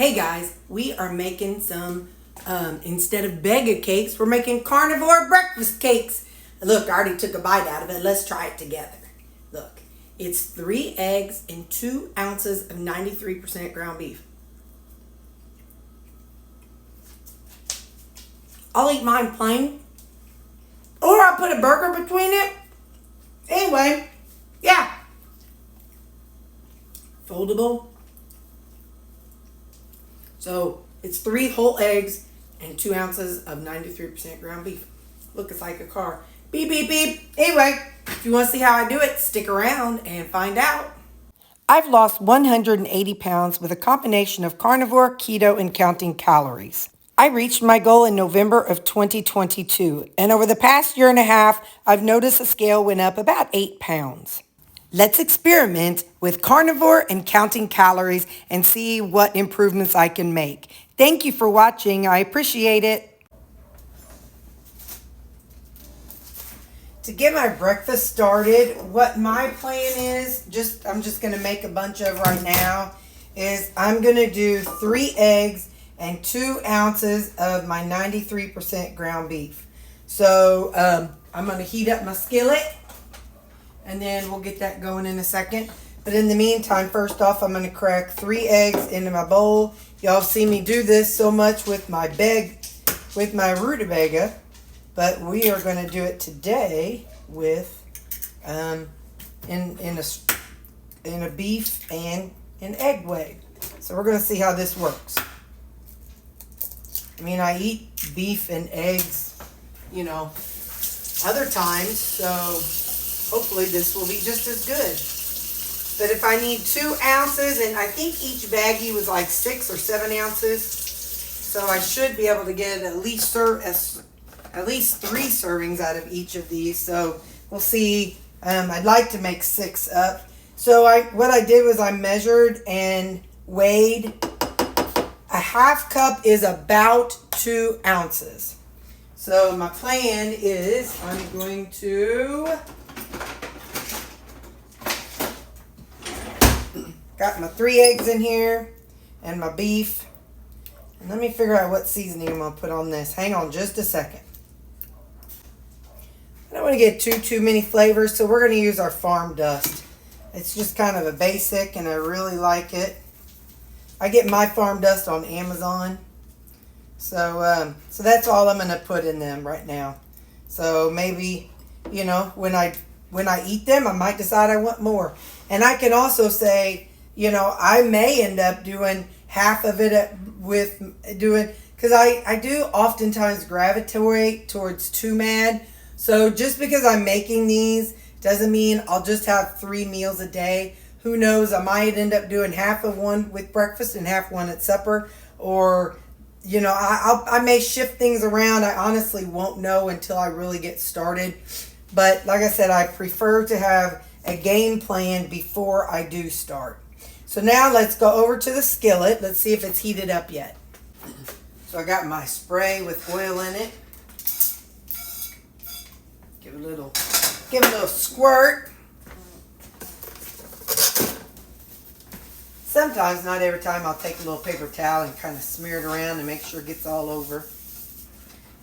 Hey guys, we are making some, instead of Begga cakes, we're making carnivore breakfast cakes. Look, I already took a bite out of it. Let's try it together. Look, it's 3 eggs and 2 ounces of 93% ground beef. I'll eat mine plain, or I'll put a burger between it. Anyway, yeah. Foldable. So it's 3 whole eggs and 2 ounces of 93% ground beef. Look, it's like a car. Beep, beep, beep. Anyway, if you want to see how I do it, stick around and find out. I've lost 180 pounds with a combination of carnivore, keto, and counting calories. I reached my goal in November of 2022, and over the past year and a half, I've noticed the scale went up about 8 pounds. Let's experiment with carnivore and counting calories and see what improvements I can make. Thank you for watching. I appreciate it. To get my breakfast started, what my plan is, I'm just going to make a bunch of right now, is I'm going to do 3 eggs and 2 ounces of my 93% ground beef. So I'm going to heat up my skillet, and then we'll get that going in a second. But in the meantime, first off, I'm going to crack 3 eggs into my bowl. Y'all see me do this so much with my rutabaga, but we are going to do it today with in a beef and an egg way. So we're going to see how this works. I mean, I eat beef and eggs, you know, other times, so hopefully this will be just as good. But if I need 2 ounces, and I think each baggie was like 6 or 7 ounces, so I should be able to get at least 3 servings out of each of these. So we'll see. I'd like to make 6 up. So what I did was I measured and weighed. A half cup is about 2 ounces. So my plan is I'm going to got my 3 eggs in here and my beef. And let me figure out what seasoning I'm going to put on this. Hang on just a second. I don't want to get too many flavors, so we're going to use our farm dust. It's just kind of a basic, and I really like it. I get my farm dust on Amazon. So that's all I'm going to put in them right now. So maybe, you know, when I eat them, I might decide I want more. And I can also say, you know, I may end up doing half of it because I do oftentimes gravitate towards too mad. So just because I'm making these doesn't mean I'll just have 3 meals a day. Who knows? I might end up doing half of one with breakfast and half one at supper. Or, you know, I may shift things around. I honestly won't know until I really get started. But like I said, I prefer to have a game plan before I do start. So now let's go over to the skillet. Let's see if it's heated up yet. So I got my spray with oil in it. Give it a little squirt. Sometimes, not every time, I'll take a little paper towel and kind of smear it around and make sure it gets all over.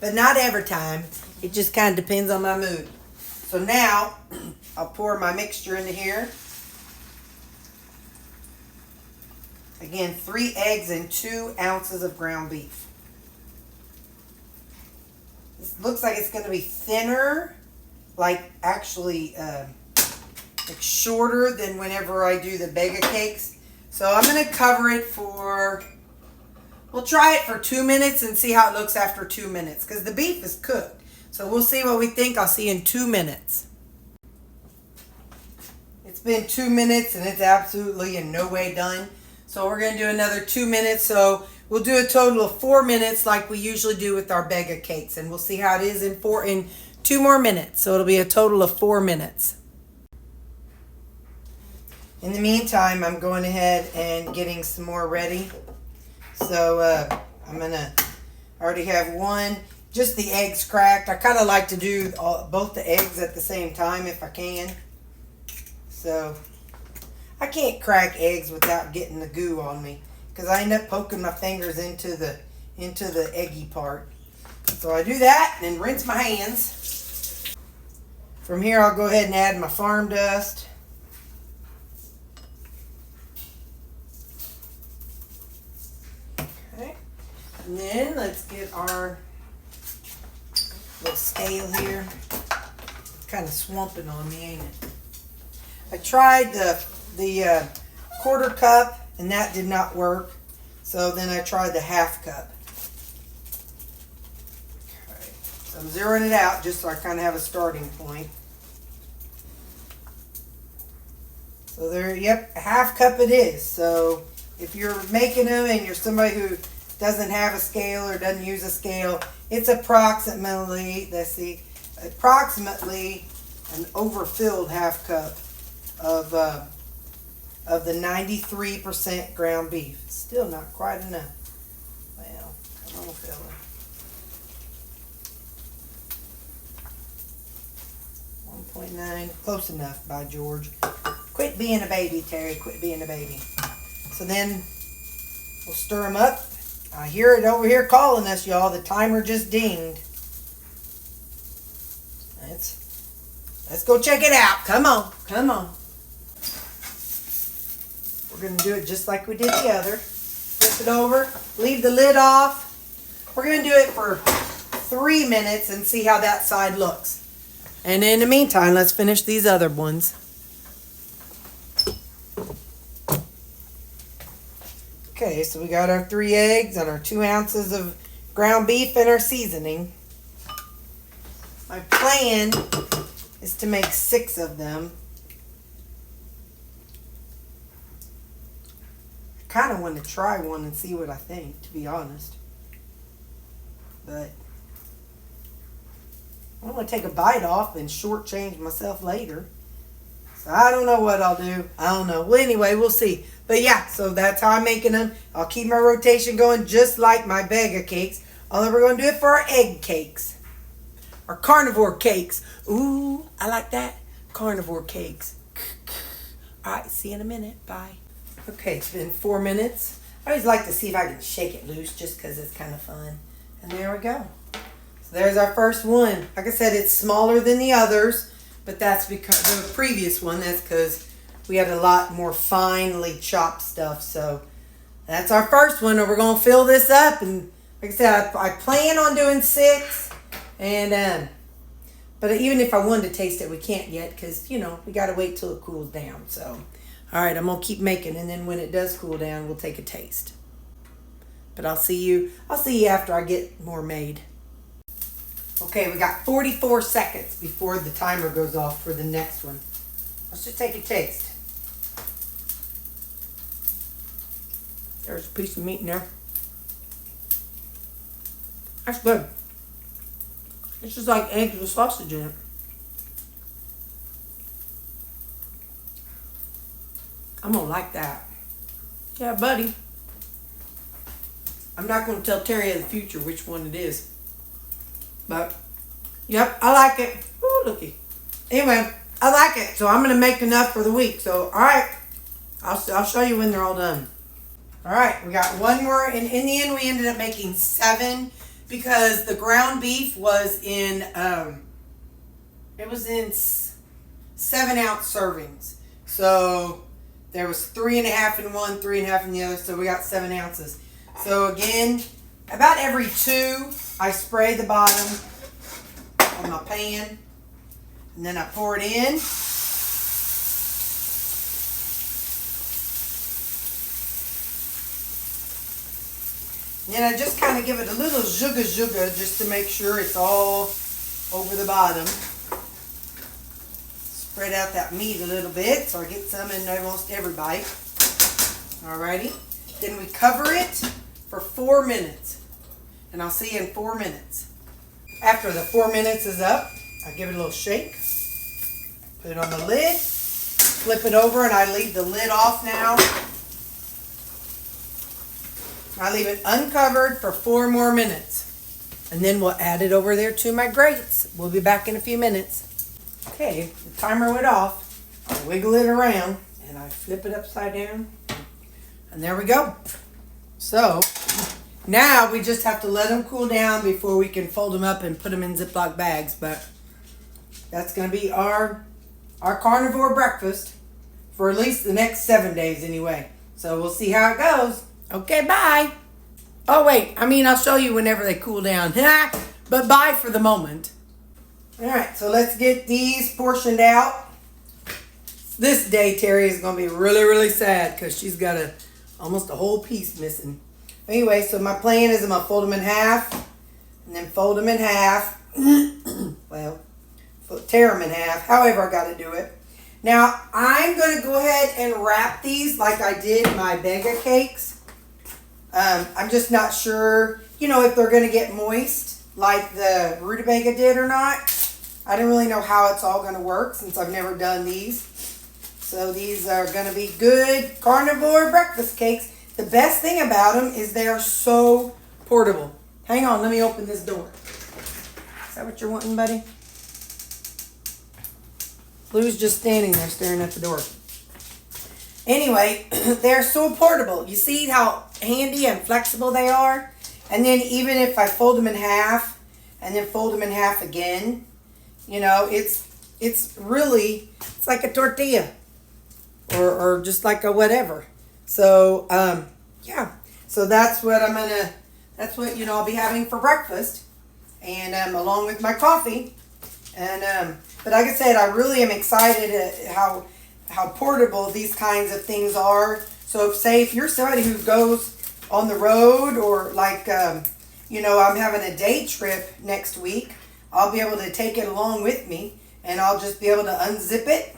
But not every time. It just kind of depends on my mood. So now, I'll pour my mixture into here. Again, 3 eggs and 2 ounces of ground beef. This looks like it's going to be thinner, like actually like shorter than whenever I do the Begga cakes. So I'm going to cover it we'll try it for 2 minutes and see how it looks after 2 minutes, because the beef is cooked. So we'll see what we think. I'll see you in 2 minutes. It's been 2 minutes and it's absolutely in no way done. So we're going to do another 2 minutes. So we'll do a total of 4 minutes like we usually do with our Begga cakes. And we'll see how it is in 2 more minutes. So it'll be a total of 4 minutes. In the meantime, I'm going ahead and getting some more ready. So I already have one, just the eggs cracked. I kind of like to do both the eggs at the same time if I can. So I can't crack eggs without getting the goo on me. because I end up poking my fingers into the eggy part. So I do that and then rinse my hands. From here I'll go ahead and add my farm dust. Okay. And then let's get our little scale here. It's kind of swamping on me, ain't it? I tried the quarter cup and that did not work. So then I tried the half cup. Okay. So I'm zeroing it out just so I kind of have a starting point. So there, yep, a half cup it is. So if you're making them and you're somebody who doesn't have a scale or doesn't use a scale, it's approximately, let's see, approximately an overfilled half cup of the 93% ground beef. It's still not quite enough. Well, come on, fella. .9, close enough, by George. Quit being a baby, Terry. Quit being a baby. So then we'll stir them up. I hear it over here calling us, y'all. The timer just dinged. Let's go check it out. Come on, come on. We're going to do it just like we did the other. Flip it over, leave the lid off. We're going to do it for 3 minutes and see how that side looks. And in the meantime, let's finish these other ones. Okay, so we got our 3 eggs and our 2 ounces of ground beef and our seasoning. My plan is to make 6 of them. I kind of want to try one and see what I think, to be honest. But I don't want to take a bite off and shortchange myself later. So I don't know what I'll do. I don't know. Well, anyway, we'll see. But yeah, so that's how I'm making them. I'll keep my rotation going just like my Begga cakes. Although we're going to do it for our egg cakes. Our carnivore cakes. Ooh, I like that. Carnivore cakes. All right, see you in a minute. Bye. Okay, it's been 4 minutes. I always like to see if I can shake it loose just because it's kind of fun. And there we go. So there's our first one. Like I said, it's smaller than the others, but that's because the previous one, that's because we had a lot more finely chopped stuff. So that's our first one, and we're going to fill this up. And like I said, I plan on doing 6. And but even if I wanted to taste it, we can't yet because, you know, we got to wait till it cools down. So, all right, I'm going to keep making, and then when it does cool down, we'll take a taste. But I'll see you after I get more made. Okay, we got 44 seconds before the timer goes off for the next one. Let's just take a taste. There's a piece of meat in there. That's good. It's just like eggs with sausage in it. I'm gonna like that. Yeah, buddy. I'm not gonna tell Terry in the future which one it is. But, yep, I like it. Ooh, looky. Anyway, I like it. So I'm gonna make enough for the week. So, all right. I'll show you when they're all done. All right, we got one more. And in the end, we ended up making 7 because the ground beef was in, it was in 7-ounce servings. So there was 3.5 in one, 3.5 in the other. So we got 7 ounces. So again, about every 2, I spray the bottom on my pan. And then I pour it in. And then I just kind of give it a little zhugga just to make sure it's all over the bottom. Spread out that meat a little bit so I get some in almost every bite. Alrighty. Then we cover it for 4 minutes. And I'll see you in 4 minutes. After the 4 minutes is up, I give it a little shake. Put it on the lid. Flip it over and I leave the lid off now. I leave it uncovered for 4 more minutes. And then we'll add it over there to my grates. We'll be back in a few minutes. Okay, the timer went off. I wiggle it around and I flip it upside down. And there we go. So now we just have to let them cool down before we can fold them up and put them in Ziploc bags. But that's going to be our carnivore breakfast for at least the next 7 days anyway. So we'll see how it goes. Okay, bye. Oh, wait. I'll show you whenever they cool down. But bye for the moment. All right, so let's get these portioned out. This day, Terri is going to be really, really sad because she's got almost a whole piece missing. Anyway, so my plan is I'm going to fold them in half and then fold them in half. Well, tear them in half, however I got to do it. Now, I'm going to go ahead and wrap these like I did my Begga cakes. I'm just not sure, if they're going to get moist like the rutabaga did or not. I don't really know how it's all going to work since I've never done these. So these are going to be good carnivore breakfast cakes. The best thing about them is they are so portable. Hang on, let me open this door. Is that what you're wanting, buddy? Blue's just standing there staring at the door. Anyway, they're so portable. You see how handy and flexible they are? And then even if I fold them in half and then fold them in half again, it's like a tortilla or just like a whatever. So, yeah. So that's what I'll be having for breakfast and along with my coffee. And but like I said, I really am excited at how portable these kinds of things are. So if you're somebody who goes on the road or like, I'm having a day trip next week, I'll be able to take it along with me and I'll just be able to unzip it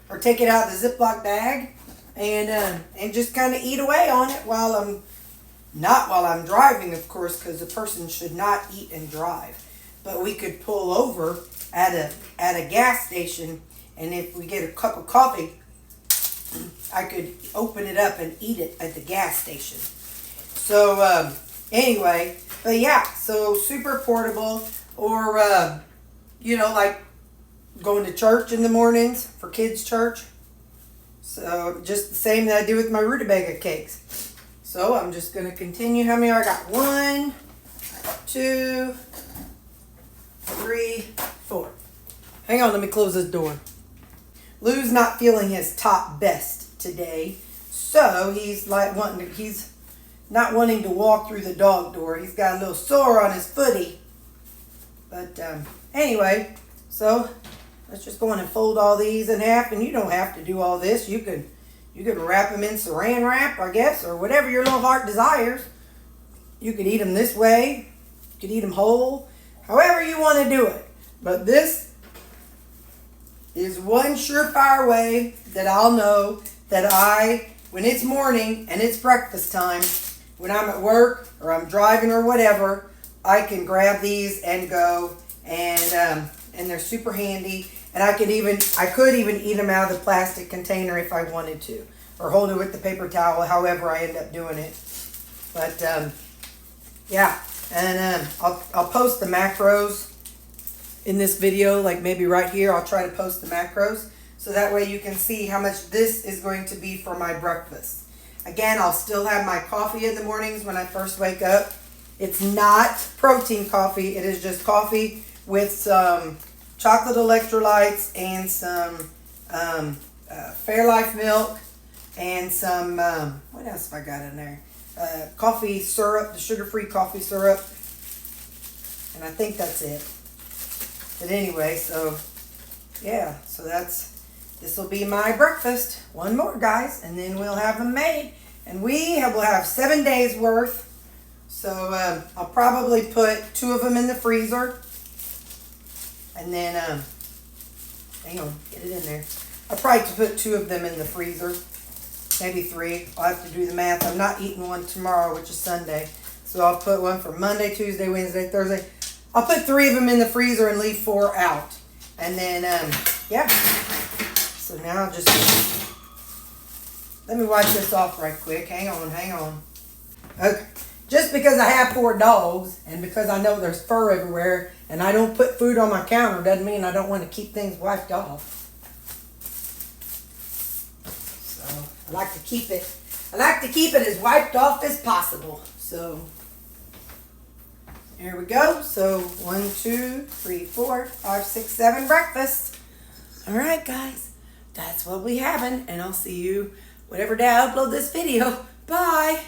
or take it out of the Ziploc bag and just kind of eat away on it while I'm driving, of course, because a person should not eat and drive. But we could pull over at a gas station, and if we get a cup of coffee, I could open it up and eat it at the gas station. So anyway, but yeah, so super portable, or like going to church in the mornings for kids' church. So just the same that I do with my rutabaga cakes. So I'm just going to continue. How many are I got? 1, 2, 3, 4. Hang on, let me close this door. Lou's not feeling his top best today, so he's not wanting to walk through the dog door. He's got a little sore on his footy. But anyway, so let's just go in and fold all these in half, and you don't have to do all this. You can wrap them in saran wrap, I guess, or whatever your little heart desires. You could eat them this way. You could eat them whole, however you want to do it. But this is one surefire way that I'll know that when it's morning and it's breakfast time, when I'm at work or I'm driving or whatever, I can grab these and go, and they're super handy. And I could even eat them out of the plastic container if I wanted to, or hold it with the paper towel, however I end up doing it. But yeah, and I'll post the macros in this video, like maybe right here. I'll try to post the macros so that way you can see how much this is going to be for my breakfast. Again, I'll still have my coffee in the mornings when I first wake up. It's not protein coffee. It is just coffee with some chocolate electrolytes and some Fairlife milk and some, what else have I got in there? Coffee syrup, the sugar-free coffee syrup. And I think that's it. But anyway, so yeah, so this will be my breakfast. One more, guys, and then we'll have them made. And we'll have 7 days worth. So I'll probably put 2 of them in the freezer. And then, hang on, get it in there. I'll probably put 2 of them in the freezer. Maybe 3. I'll have to do the math. I'm not eating one tomorrow, which is Sunday. So I'll put one for Monday, Tuesday, Wednesday, Thursday. I'll put 3 of them in the freezer and leave 4 out. And then, yeah. So now I'll just, let me wipe this off right quick. Hang on. Okay. Just because I have 4 dogs and because I know there's fur everywhere and I don't put food on my counter doesn't mean I don't want to keep things wiped off. So I like to keep it I like to keep it as wiped off as possible. So here we go. So 1, 2, 3, 4, 5, 6, 7 breakfast. All right, guys, that's what we having, and I'll see you whatever day I upload this video. Bye.